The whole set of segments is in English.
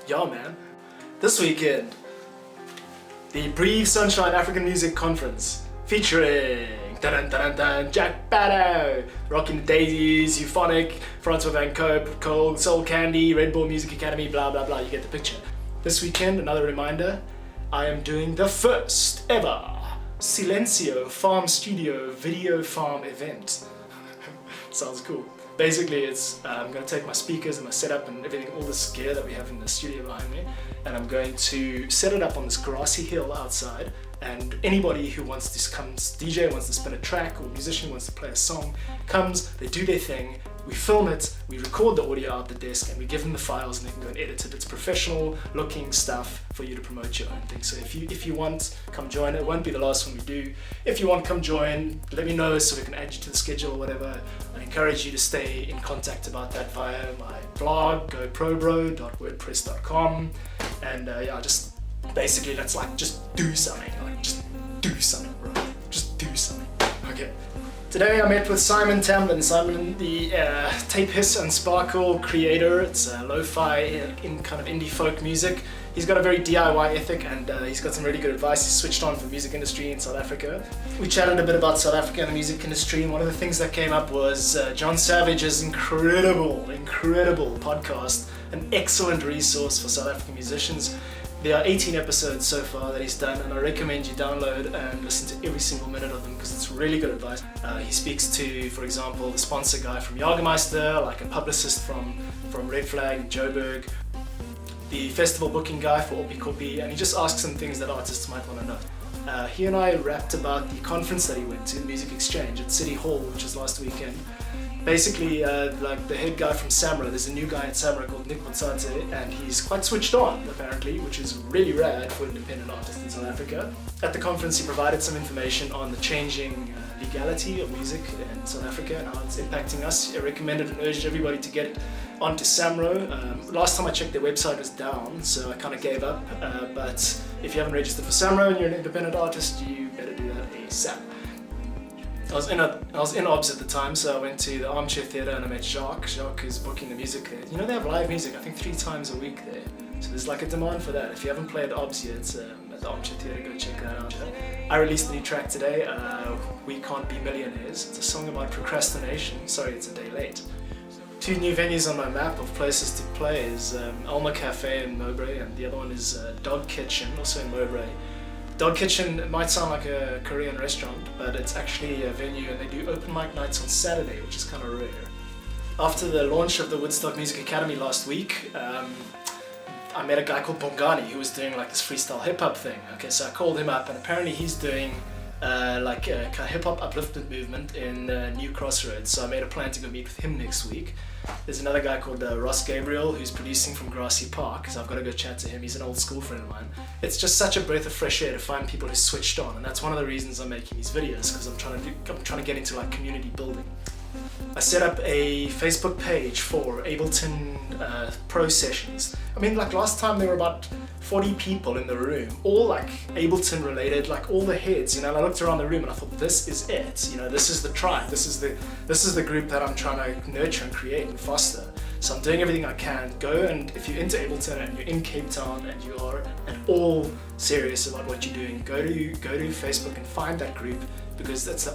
Yeah, man. This weekend, the Breathe Sunshine African Music Conference featuring Jack Barrow, Rocking the Daisies, Euphonic, Francois Van Cope, Cold, Soul Candy, Red Bull Music Academy, blah blah blah, you get the picture. This weekend, another reminder, I am doing the first ever Silencio Farm Studio Video Farm event. Sounds cool. Basically, it's I'm going to take my speakers and my setup and everything, all this gear that we have in the studio behind me, and I'm going to set it up on this grassy hill outside, and anybody who wants to come, DJ wants to spin a track or musician wants to play a song, comes, they do their thing, we film it, we record the audio out the desk, and we give them the files and they can go and edit it. It's professional looking stuff for you to promote your own thing. So if you want, come join. It won't be the last one we do. If you want, come join, let me know so we can add you to the schedule or whatever. I encourage you to stay in contact about that via my blog, goprobro.wordpress.com, and yeah, just basically let's just do something, just do something, bro, just do something. Okay. Today I met with Simon Tamblyn. Simon, the Tape Hiss and Sparkle creator. It's lo-fi in kind of indie folk music. He's got a very DIY ethic, and he's got some really good advice. He's switched on for the music industry in South Africa. We chatted a bit about South Africa and the music industry, and one of the things that came up was Jon Savage's incredible podcast, an excellent resource for South African musicians. There are 18 episodes so far that he's done, and I recommend you download and listen to every single minute of them because it's really good advice. He speaks to, for example, the sponsor guy from Jagermeister, like a publicist from Red Flag and Joburg, the festival booking guy for Opi Kopi, and he just asks some things that artists might want to know. He and I rapped about the conference that he went to, the Music Exchange at City Hall, which was last weekend. Basically, like the head guy from SAMRO, there's a new guy at SAMRO called Motsatse, and he's quite switched on apparently, which is really rad for independent artists in South Africa. At the conference he provided some information on the changing legality of music in South Africa and how it's impacting us. I recommended and urged everybody to get onto SAMRO. Last time I checked, their website was down, so I kind of gave up, but if you haven't registered for SAMRO and you're an independent artist, you better do that ASAP. I was in Obs at the time, so I went to the Armchair Theatre and I met Jacques. Jacques is booking the music there. You know, they have live music, I think 3 times a week there. So there's like a demand for that. If you haven't played Obs yet, at the Armchair Theatre, go check that out. I released a new track today, We Can't Be Millionaires. It's a song about procrastination. Sorry, it's a day late. 2 new venues on my map of places to play is Alma Cafe in Mowbray, and the other one is Dog Kitchen, also in Mowbray. Dog Kitchen might sound like a Korean restaurant, but it's actually a venue, and they do open mic nights on Saturday, which is kind of rare. After the launch of the Woodstock Music Academy last week, I met a guy called Bongani who was doing like this freestyle hip-hop thing. Okay, so I called him up, and apparently he's doing like a hip-hop upliftment movement in New Crossroads, so I made a plan to go meet with him next week. There's another guy called Ross Gabriel who's producing from Grassy Park, so I've got to go chat to him. He's an old school friend of mine. It's just such a breath of fresh air to find people who switched on, and that's one of the reasons I'm making these videos, because I'm trying to get into like community building. I set up a Facebook page for Ableton Pro sessions. I mean, like last time there were about 40 people in the room, all like Ableton related, like all the heads, you know, and I looked around the room and I thought, this is it, you know, this is the tribe, this is the group that I'm trying to nurture and create and foster. So I'm doing everything I can. Go, and if you're into Ableton and you're in Cape Town and you are at all serious about what you're doing, go to Facebook and find that group, because that's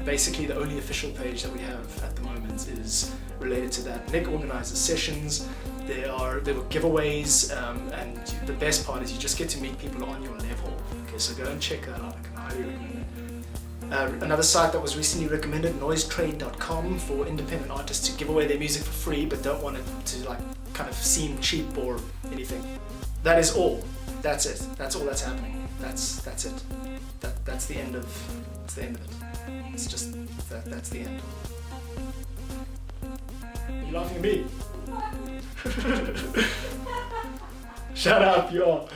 basically the only official page that we have at the moment is related to that. Nick organizes sessions, there were giveaways, and the best part is you just get to meet people on your level. Okay, so go and check that out, I can highly recommend it. Another site that was recently recommended, Noisetrade.com, for independent artists to give away their music for free but don't want it to like kind of seem cheap or anything. That is all. That's it. That's all that's happening. That's it. That's the end of it. It's just that's the end. Are you laughing at me? Shut up, you are.